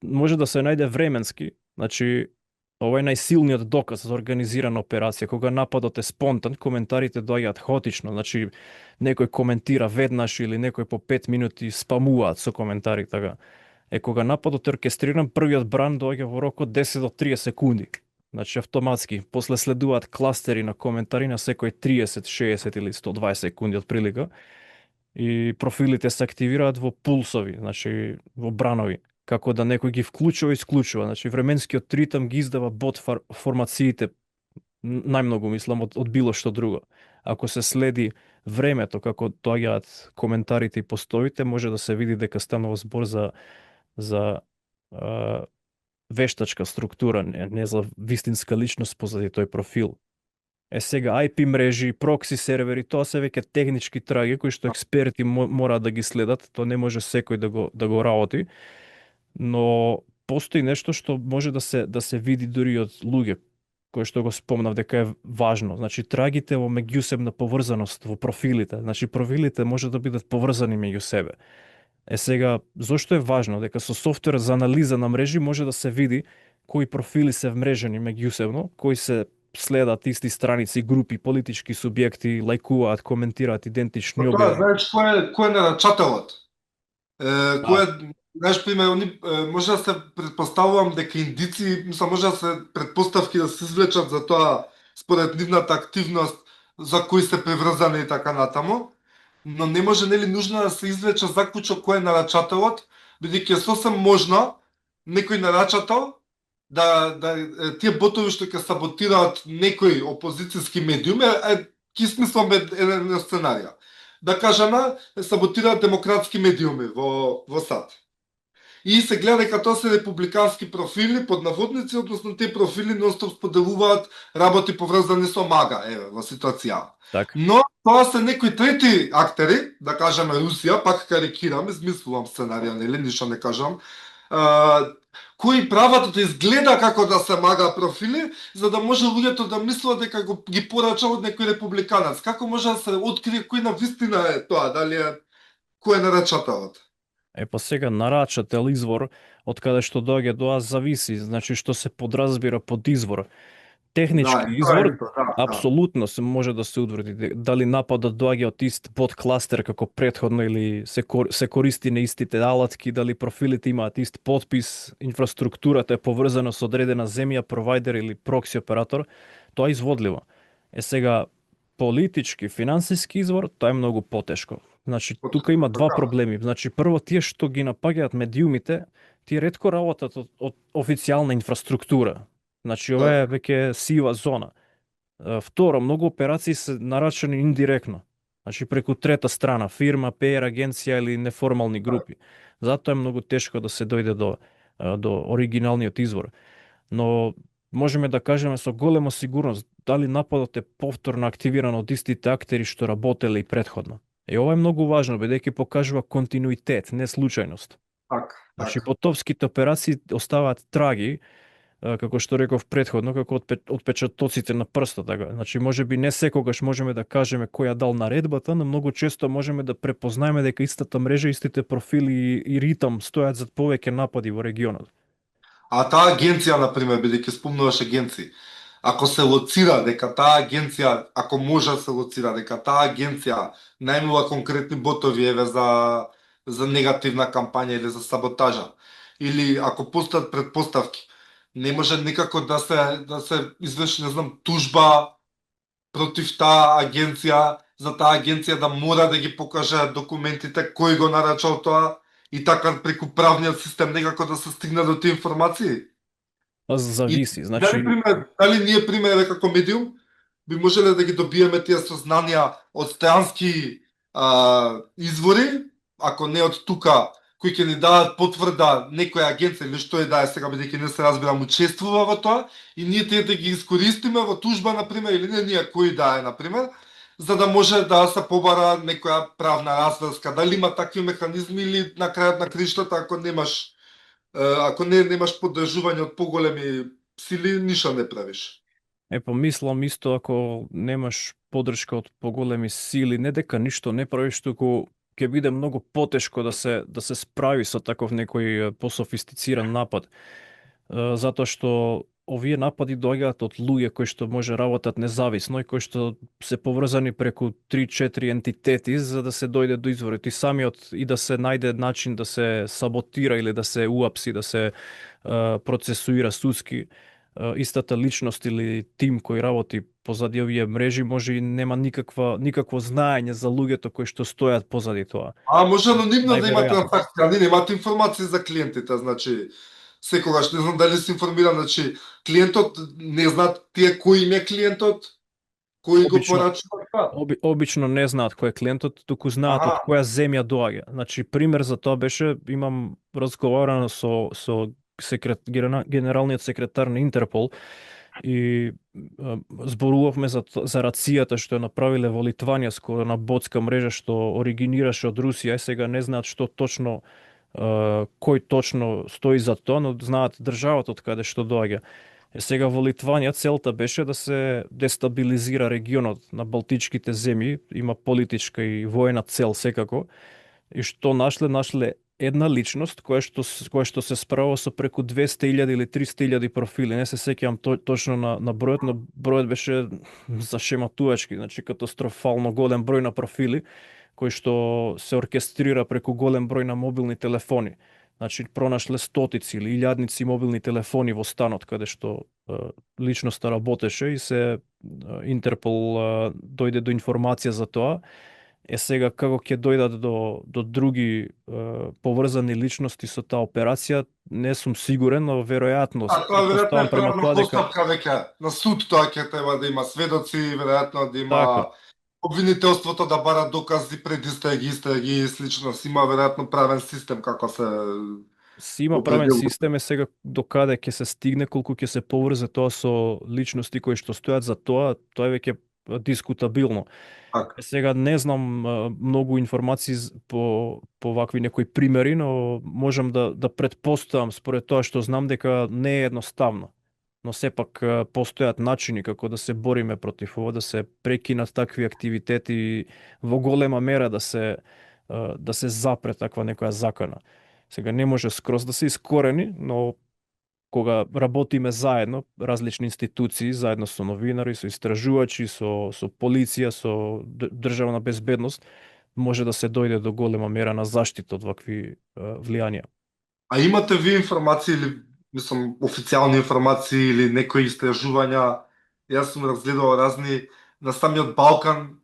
Може да се најде временски, значи ова е најсилниот доказ за организирана операција. Кога нападот е спонтан, коментарите доаѓаат хаотично, значи некој коментира веднаш или некој по 5 минути спамуваат со коментари така. Кога нападот е оркестриран, првиот бран доаѓа во рок од 10 до 30 секунди. Значи автоматски. После следуваат кластери на коментари на секој 30, 60 или 120 секунди од прилика. И профилите се активираат во пулсови, значи во бранови, како да некој ги вклучува и исклучува. Значи временскиот ритам ги издава бот формациите најмногу, мислам, од било што друго. Ако се следи времето како доаѓаат коментарите и постоите, може да се види дека станува збор за вештачка структура, не за вистинска личност позади тој профил. Сега IP мрежи, прокси сервери, тоа се веќе технички траги кои што експерти мораат да ги следат, тоа не може секој да го работи, но постои нешто што може да се види дури од луѓе, кој што го спомнав дека е важно. Значи трагите во меѓусебна поврзаност во профилите. Значи профилите може да бидат поврзани меѓу себе. Сега, зошто е важно? Дека со софтвер за анализа на мрежи може да се види кои профили се вмрежени меѓусебно, кои се следат исти страници, групи, политички субјекти, лајкуваат, коментираат идентични Тоа, објави. знаеш, кој е нарачателот? Да, Знаеш, пример, може да се предпоставувам дека индици, мислам, може да се предпоставки да се извлечат за тоа според нивната активност за кои се преврзани и така натаму, но не може нели нужно да се извлече заклучок кој е нарачателот, бидејќи е сосем можно некој нарачател тие ботови што ќе саботираат некои опозицијски медиуми, ќе смислам една сценарија. Да кажеме, саботираат демократски медиуми во САД. И се гледа дека тоа се републикански профили под наводници, односно тие профили нонстоп споделуваат работи поврзани со МАГА, во ситуација. така. Но тоа се некои трети актери, да кажеме Русија, пак карикирам, измислувам сценарија, нели, ништо не кажам, кои прават да изгледа како да се МАГА профили, за да може луѓето да мислат дека ги порача од некој републиканец. Како може да се открие кој на вистина е тоа, дали е кој е нарачателот? Па сега нарачател извор од каде што доаѓа до зависи, значи што се подразбира под извор. Технички Да, тоа извор, е тоа, да. апсолутно се може да се утврди дали нападот доаѓа од ист подкластер како претходно или се користи на истите алатки, дали профилите имаат ист подпис, инфраструктурата е поврзана со одредена земја, провајдер или прокси оператор, тоа е изводливо. Сега политички, финансиски извор, тоа е многу потешко. Значи, тука има два проблеми. Значи, прво, тие што ги напаѓаат медиумите, тие ретко работат од официјална инфраструктура. Значи, ова е веќе сива зона. Второ, многу операции се нарачани индиректно. Значи, преку трета страна, фирма, PR агенција или неформални групи. Затоа е многу тешко да се дојде до оригиналниот извор. Но можеме да кажеме со голема сигурност дали нападот е повторно активиран од истите актери што работеле и претходно. Ова е многу важно, бидејќи покажува континуитет, не случајност. Така, Значи, така. потопските операции оставаат траги, како што реков претходно, како отпечатоците на прстот. Така. Значи, може би не секогаш можеме да кажеме кој ја дал наредбата, но многу често можеме да препознаеме дека истата мрежа, истите профили и ритам стојат зад повеќе напади во регионот. А таа агенција, например, бидејќи спомнуваш агенции, ако се лоцира дека таа агенција, ако може да се лоцира дека таа агенција најмува конкретни ботови еве за негативна кампања или за саботажа, или ако постојат предпоставки, не може никако да се изврши, не знам, тужба против таа агенција, за таа агенција да мора да ги покаже документите кој го нарачал тоа и така преку правниот систем некако да се стигне до тие информации. И Зависи, значи дали ние пример како медиум би можеле да ги добиеме тие сознанија од странски извори, ако не од тука, кои ќе ни дадат потврда некоја агенција или што е да е сега, бидејќи не се разбирам, учествува во тоа, и ние тие да ги искористиме во тужба, например, или не ние кои да е, например, за да може да се побара некоја правна разврска. Дали има такви механизми или на крајот на криштата, ако не немаш поддржување од поголеми сили, ништо не правиш. Мислам исто, ако немаш поддршка од поголеми сили, не дека ништо не правиш, туку ќе биде многу потешко да се справи со таков некој пософистициран напад. Затоа што овие напади доаѓаат од луѓе кои што може работат независно и кои што се поврзани преку 3-4 ентитети за да се дојде до изворот и самиот и да се најде начин да се саботира или да се уапси, да се процесуира судски истата личност или тим кој работи позади овие мрежи може и нема никакво знаење за луѓето кои што стојат позади тоа. Може анонимно да има Најверојатно. транзакција, не немате информации за клиентите, значи секогаш не знам дали се информиран, значи клиентот не знаат тие кој им е клиентот, кој го Обично. порачува тоа. Обично не знаат кој е клиентот, туку знаат од Аха. која земја доаѓа. Значи пример за тоа беше имам разговарано со генералниот секретар на Интерпол и зборувавме за рацијата што ја направиле во Литванија скоро на ботска мрежа што оригинираше од Русија и сега не знаат што точно кој точно стои за тоа, но знаат државата од каде што доаѓа. Сега во Литванија целта беше да се дестабилизира регионот на Балтичките земји, има политичка и воена цел секако. И што нашле една личност која што се справува со преку 200.000 или 300.000 профили. Не се сеќавам точно на бројот, но бројот беше зашематувачки, значи катастрофално голем број на профили кои што се оркестрира преку голем број на мобилни телефони. Значи пронашле стотици или илјадници мобилни телефони во станот каде што личноста работеше и се Интерпол дојде до информација за тоа. Сега како ќе дојдат до други поврзани личности со таа операција, не сум сигурен, но веројатно Тоа веројатно претпоставам е према правна тоа дека постапка веќе на суд, тоа ќе треба да има сведоци, веројатно да има така обвинителството да бара докази пред истраги и слично, си има веројатно правен систем како се си има правен определува. систем, сега до каде ќе се стигне, колку ќе се поврзе тоа со личности кои што стојат за тоа е веќе дискутабилно. Така. Сега не знам многу информации по вакви некои примери, но можам да претпоставам според тоа што знам дека не е едноставно. Но сепак постојат начини како да се бориме против ова, да се прекинат такви активитети и во голема мера да се запре таква некоја закана. Сега не може скроз да се искорени, но кога работиме заедно, различни институции, заедно со новинари, со истражувачи, со полиција, со државна безбедност, може да се дојде до голема мера на заштита од вакви влијанија. А имате ви информации или мислам официјални информации или некои истражувања? Јас сум разгледал разни на самиот Балкан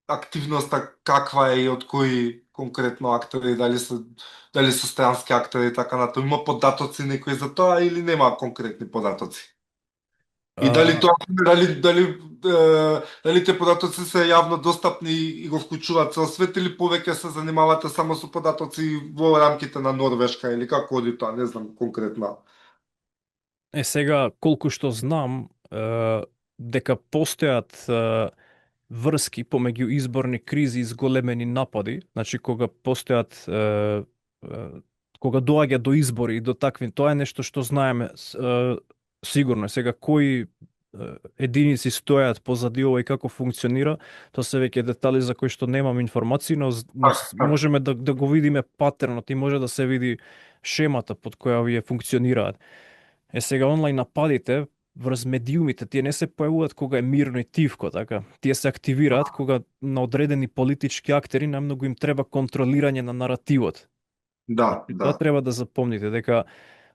активноста каква е и од кои конкретно актери, дали се странски актери и така натаму. Има податоци некои за тоа или нема конкретни податоци? И дали тоа дали те податоци се јавно достапни и го вклучуваат цел свет или повеќе се занимавате само со податоци во рамките на Норвешка или како оди тоа, не знам конкретно. Сега колку што знам, дека постојат врски помеѓу изборни кризи и зголемени напади, значи кога постојат кога доаѓа до избори и до такви, тоа е нешто што знаеме сигурно. Сега кои единици стојат позади ова и како функционира, тоа се веќе детали за кои што немам информации, но можеме да го видиме патернот и може да се види шемата под која овие функционираат. Сега онлайн нападите врз медиумите, тие не се појавуваат кога е мирно и тивко, така. Тие се активираат кога на одредени политички актери најмногу им треба контролирање на наративот. Да, Тоа треба да запомните, дека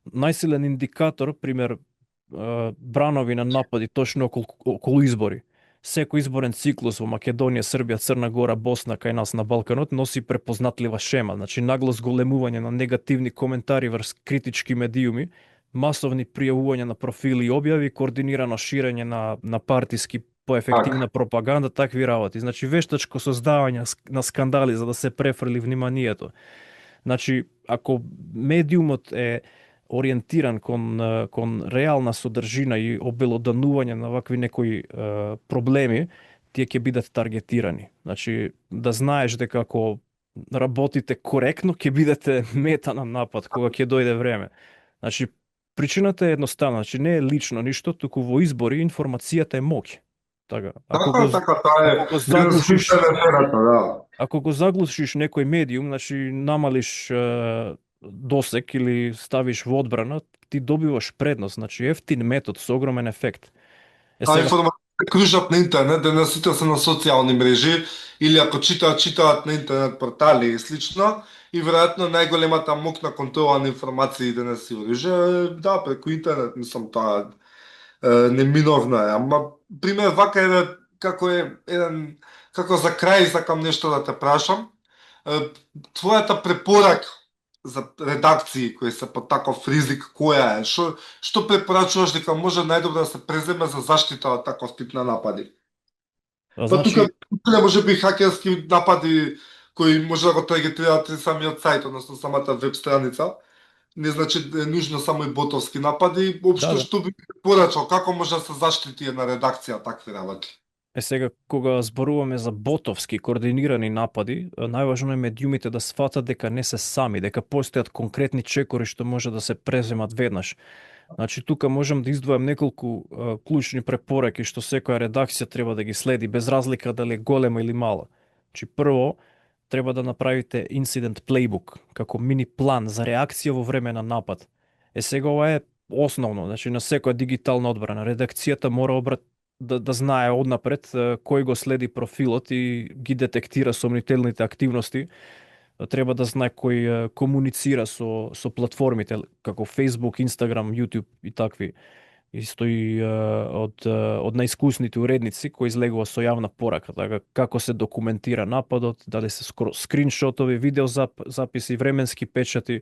најсилен индикатор, пример, бранови на напади точно околу избори. Секој изборен циклус во Македонија, Србија, Црна Гора, Босна, кај нас на Балканот носи препознатлива шема, значи нагло зголемување на негативни коментари врз критички медиуми, масовни пријавувања на профили и објави, координирано ширење на партиски поефективна пропаганда, такви работи. Значи вештачко создавање на скандали за да се префрли вниманието. Значи, ако медиумот е ориентиран кон реална содржина и обелоданување на вакви некои проблеми, тие ќе бидат таргетирани. Значи, да знаеш дека ако работите коректно, ќе бидете мета на напад кога ќе дојде време. Значи, причината е едноставна, значи не е лично ништо, туку во избори информацијата е моќ. Така, Така, таа е ако го еден заглушиш, случај на ферата, да. ако го заглушиш некој медиум, значи намалиш досек или ставиш во одбрана, ти добиваш предност, значи ефтин метод со огромен ефект. Таа информација кружат на интернет, денес сите се на социјални мрежи или ако читаат на интернет портали и слично, и веројатно најголемата моќ на контрола на информации денес се оружје, да, преку интернет, мислам, таа неминовно е. Ама, пример, вака е како за крај сакам нешто да те прашам. Твојата препорака за редакции кои се под таков ризик, која е? Што препорачуваш дека може најдобро да се преземе за заштита од таков тип на напади? Па тука може би хакерски напади кои може да го таргетираат и самиот сајт, односно самата веб страница. Не значи е нужно само и ботовски напади. Општо што би порачал, како може да се заштити една редакција такви работи? Сега, кога зборуваме за ботовски координирани напади, најважно е медиумите да сватат дека не се сами, дека постојат конкретни чекори што може да се преземат веднаш. Значи, тука можам да издвојам неколку клучни препораки што секоја редакција треба да ги следи, без разлика дали е голема или мала. Значи, прво, треба да направите incident playbook, како мини план за реакција во време на напад. Сега ова е основно, значи на секоја дигитална одбрана. Редакцијата мора да знае однапред кој го следи профилот и ги детектира сомнителните активности. Треба да знае кој комуницира со платформите како Facebook, Instagram, YouTube и такви. Исто и од најискусните уредници кои излегува со јавна порака, така како се документира нападот, дали се скриншотови, видео записи, временски печати,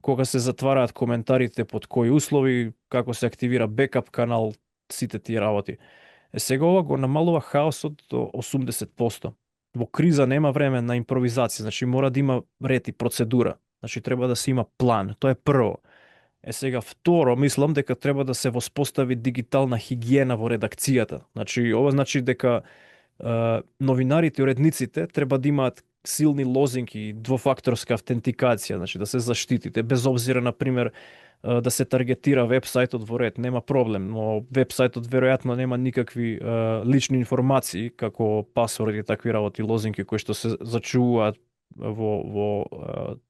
кога се затвараат коментарите под кои услови, како се активира бекап канал, сите тие работи. Сега ова го намалува хаосот до 80%. Во криза нема време на импровизација, значи мора да има ред и процедура. Значи треба да се има план, тоа е прво. Сега второ, мислам дека треба да се воспостави дигитална хигиена во редакцијата. Значи ова значи дека новинарите и уредниците треба да имаат силни лозинки и двофакторска автентикација, значи да се заштитите без обзира на пример да се таргетира вебсајтот во ред, нема проблем, но вебсајтот веројатно нема никакви лични информации како пасворди и такви работи, лозинки кои што се зачувуваат во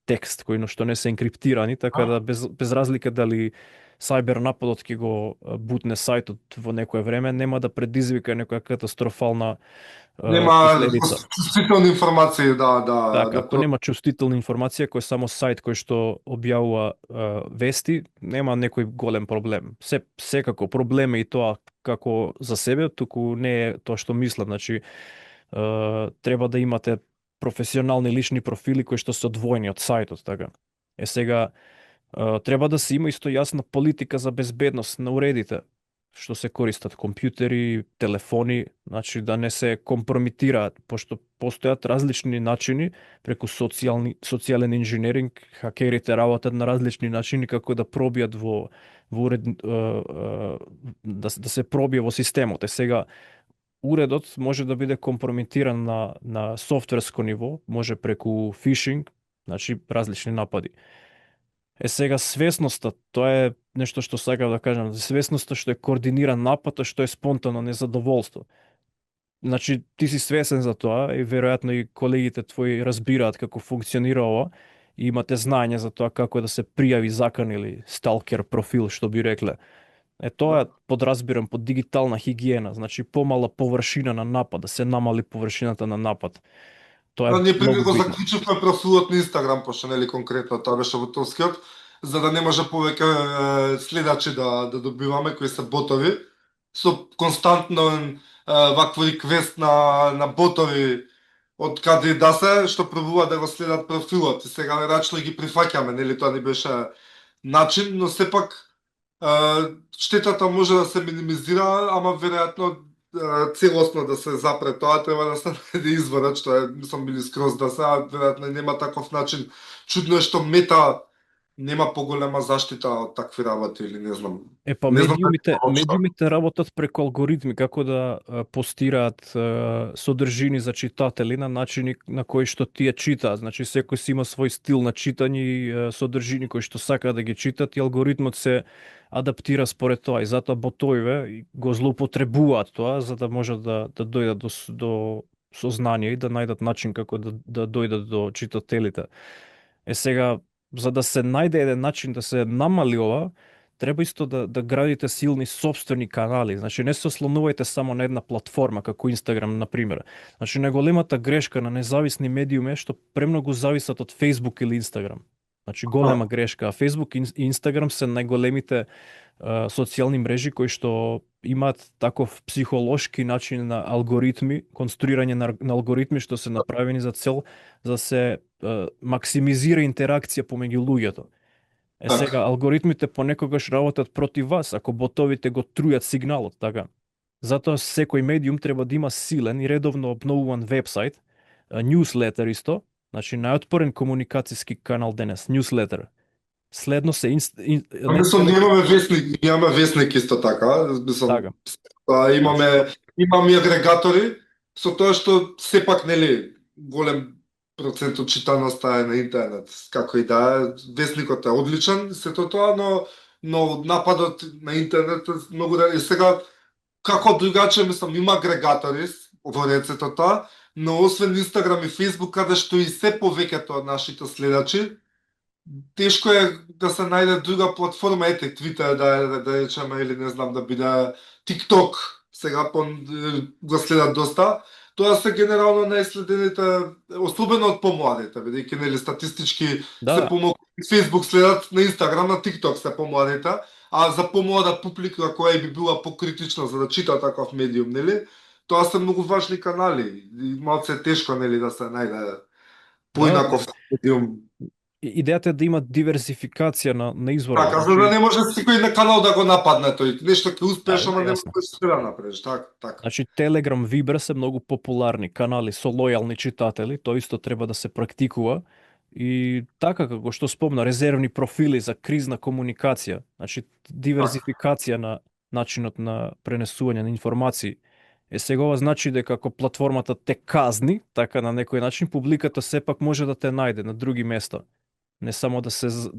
текст кои што не се енкриптирани, така да без разлика дали сајбер нападот ќе го бутне сајтот во некое време, нема да предизвика некоја катастрофална Нема чувствителни информации, да. Така, ако нема чувствителна информација, кој е само сајт кој што објавува вести, нема некој голем проблем. Секако проблем е и тоа како за себе, туку не е тоа што мислам, значи треба да имате професионални лични профили кои што се одвоени од сајтот, така. Сега треба да се има исто јасна политика за безбедност на уредите што се користат компјутери, телефони, значи да не се компрометираат, пошто постојат различни начини преку социјален инженеринг, хакерите работат на различни начини како да пробијат во уред, да се пробие во системот. Сега уредот може да биде компрометиран на софтверско ниво, може преку фишинг, значи различни напади. Сега свесноста, тоа е нешто што сакам да кажам, свесноста што е координиран напад, а што е спонтано незадоволство. Значи ти си свесен за тоа и веројатно и колегите твои разбираат како функционира ова и имате знаење за тоа како да се пријави закан или сталкер профил што би рекле. Тоа подразбирам под дигитална хигиена, значи помала површина на напад, да се намали површината на напад. Тоа е ние преку го многу битно. заклучивме профилот на Инстаграм, пошто нели конкретно тоа беше во тоскиот, за да не може повеќе следачи да добиваме кои се ботови со константно вакво реквест на ботови од каде и да се, што пробуваат да го следат профилот. И сега рачно ги прифаќаме, нели тоа не беше начин, но сепак штетата може да се минимизира, ама веројатно целосно да се запре тоа, треба да се најде изводот, што е, мислам, били скроз да се, веројатно нема таков начин. Чудно е што Мета нема поголема заштита од такви работи или не знам. Па Не знам медиумите работат преку алгоритми како да постираат содржини за читатели на начини на кои што тие читаат. Значи секој си има свој стил на читање и содржини кои што сака да ги читат и алгоритмот се адаптира според тоа и затоа ботовиве го злоупотребуваат тоа за да можат да дојдат до сознание и да најдат начин како да дојдат до читателите. Сега, за да се најде еден начин да се намали ова, треба исто да градите силни собствени канали. Значи не се ослонувајте само на една платформа како Инстаграм на пример. Значи најголемата грешка на независни медиуми е што премногу зависат од Facebook или Инстаграм. Значи голема грешка. А Facebook и Инстаграм се најголемите социјални мрежи кои што имаат таков психолошки начин на алгоритми, конструирање на алгоритми што се направени за цел за се максимизира интеракција помеѓу луѓето. Сега, алгоритмите понекогаш работат против вас, ако ботовите го трујат сигналот, така. Затоа секој медиум треба да има силен и редовно обновуван вебсайт, newsletter исто, значи најотпорен комуникацијски канал денес, newsletter. Следно се мислам, имаме весник исто така, мислам, така. Имаме агрегатори, со тоа што сепак, нели, голем процент од читаноста е на интернет. Како и да е, весникот е одличен, сето тоа, но нападот на интернет е многу да... И сега, како другаче, мислам, има агрегатори во рецето тоа, но освен Инстаграм и Фейсбук, каде што и се повеќето од нашите следачи, тешко е да се најде друга платформа, ете, Twitter да речеме, или не знам, да биде TikTok, сега го следат доста. Тоа се генерално најследените, особено од помладите, бидејќи нели статистички се помалку Facebook следат, на Инстаграм, на TikTok се помладите, а за помлада публика која би била покритична за да чита таков медиум, нели? Тоа се многу важни канали. И малце е тешко, нели, да се најде поинаков медиум. Идејата е да има диверсификација на изворот. Така, за да не може секој на канал да го нападне тој. Нешто ќе успееш, ама не можеш да направиш. Така. Значи Telegram, Viber се многу популарни канали со лојални читатели, тоа исто треба да се практикува. И така како што спомна, резервни профили за кризна комуникација, значи диверзификација на начинот на пренесување на информации. Сега ова значи дека ако платформата те казни, така на некој начин, публиката сепак може да те најде на други места. Не само да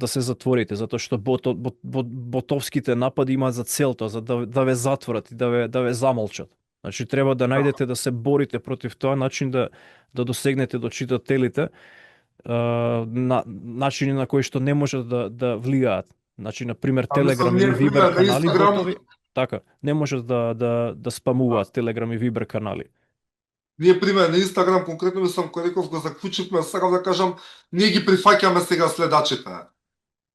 се затворите, затоа што ботовските напади имаат за цел тоа, за да ве затворат и да ве замолчат. Значи треба да најдете да се борите против тоа, начин да досегнете до читателите, начини на кои што не можат да влијаат. Значи на пример Telegram или Viber канали ботови, така, не можат да спамуваат Telegram и Viber канали. Ние пример на Инстаграм конкретно мислам кој реков го заклучивме, сакам да кажам, ние ги прифаќаме сега следачите.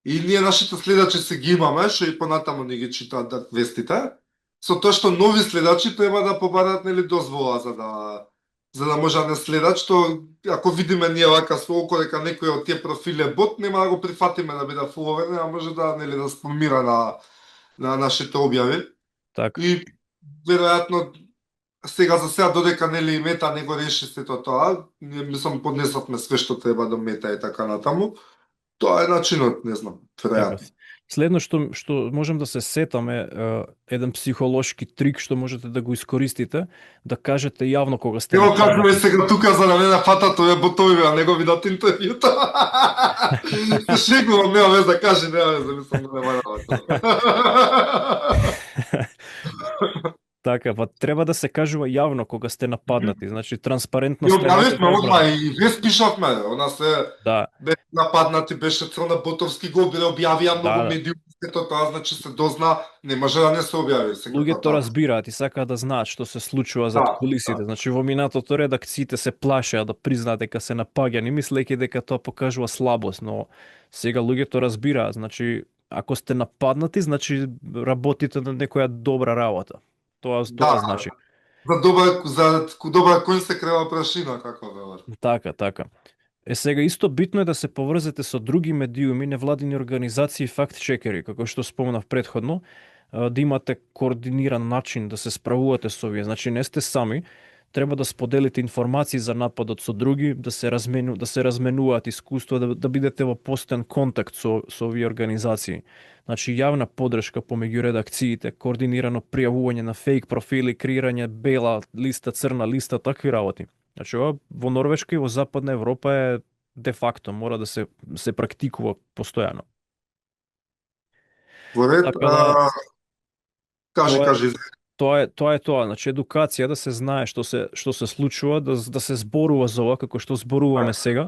И ние нашите следачи се ги имаме, што и понатаму ни ги читаат вестите, со тоа што нови следачи треба да побарат, нели, дозвола за да може да не следат, што ако видиме ние вака со око дека некој од тие профили е бот, нема да го прифатиме да биде фоловер, а може да, нели, да спомира на нашите објави. Так. И веројатно сега за сега додека, нели, Мета не го реши сето тоа, ние мислам поднесовме све што треба до Мета и така натаму. Тоа е начинот, не знам, веројатно. Следно што можем да се сетаме, еден психолошки трик што можете да го искористите, да кажете јавно кога сте... Ево кажуваме сега тука за да не фатат овие ботови, а не го видат интервјуто. Шегувам, нема вез да каже, нема вез да мислам да не Така, па треба да се кажува јавно кога сте нападнати, значи транспарентно сте. Објавивме одма и вест пишавме, она се бе нападнати, беше црна ботовски го биле објавија многу медиуми, сето тоа значи се дозна, не може да не се објави. Луѓето разбираат и сакаат да знаат што се случува зад кулисите. Значи во минатото редакциите се плашеа да признаат дека се напаѓани, мислејќи дека тоа покажува слабост, но сега луѓето разбираат, значи ако сте нападнати, значи работите на некоја добра работа. Тоа значи. За добра конј се крева прашина, како велат. Така. Сега исто битно е да се поврзете со други медиуми, невладини организации и факт-чекери, како што споменав претходно, да имате координиран начин да се справувате со овие. Значи не сте сами, треба да споделите информации за нападот со други, да се разменуваат искуства, да бидете во постојан контакт со овие организации. Значи јавна подршка помеѓу редакциите, координирано пријавување на фейк профили, креирање бела листа, црна листа, такви работи. Значи ова во Норвешка и во Западна Европа е де факто, мора да се практикува постојано. Во ред, Така да кажи, тоа е кажи. тоа, значи едукација да се знае што се случува, да се зборува за ова како што зборуваме сега,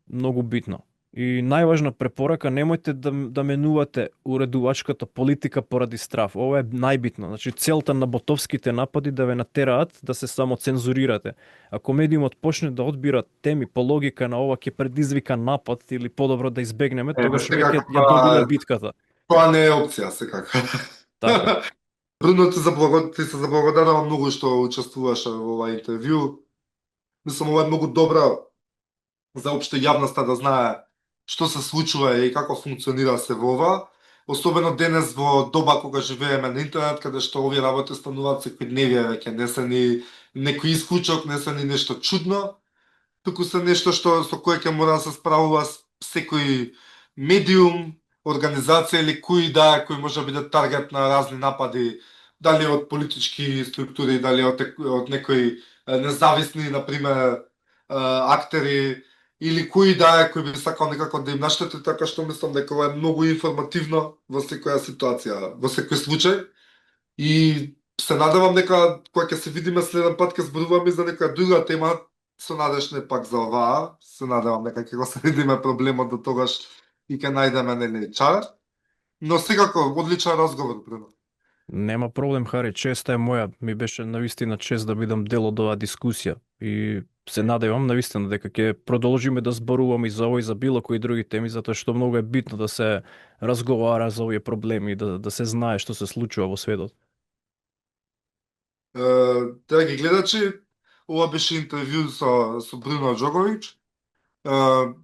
многу битно. И најважна препорака, немојте да менувате уредувачката политика поради страф. Ова е најбитно. Значи целта на ботовските напади да ве натераат да се само цензурирате. Ако медиумот почне да одбира теми по логика на ова ќе предизвика напад или подобро да избегнеме, тогаш веќе ја добиле битката. Тоа не е опција, секако. Така. Бруно, ти се заблагодарувам многу што учествуваше во ова интервју. Мислам, ова е многу добра за општо јавноста да знае што се случува и како функционира се во ова. Особено денес во доба кога живееме на интернет, каде што овие работи стануваат секојдневие веќе, не се ни некој исклучок, не се ни нешто чудно, туку се нешто со кое ќе мора да се справува секој медиум, организација или кој да е, кој може да биде таргет на разни напади, дали од политички структури, дали од некои независни, например, актери, или кој да е кој би сакал некако да им наштети, така што мислам дека ова е многу информативно во секоја ситуација, во секој случај. И се надевам дека кога ќе се видиме следен пат ќе зборуваме за некоја друга тема, со надеж не пак за оваа. Се надевам дека ќе го следиме проблемот до тогаш и ќе најдеме нели чар. Но секако одличен разговор, Бруно. Нема проблем, Хари, честа е моја. Ми беше навистина чест да бидам дел од оваа дискусија и се надевам навистина дека ќе продолжиме да зборуваме и за овој и за било кои други теми, затоа што многу е битно да се разговара за овие проблеми и да се знае што се случува во светот. Драги гледачи, ова беше интервју со Бруно Џоговиќ,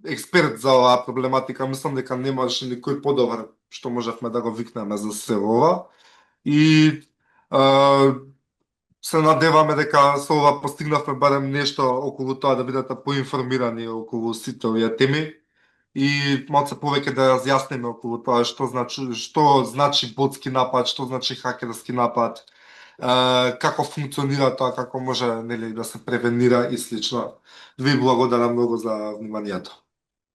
експерт за оваа проблематика. Мислам дека немаше никој подобар што можевме да го викнеме за се ова. И се надеваме дека со ова постигнавме барем нешто околу тоа да бидете поинформирани околу сите овие теми и малце повеќе да разјасниме околу тоа што значи ботски напад, што значи хакерски напад, како функционира тоа, како може нели да се превенира и слично. Ви благодарам многу за вниманието.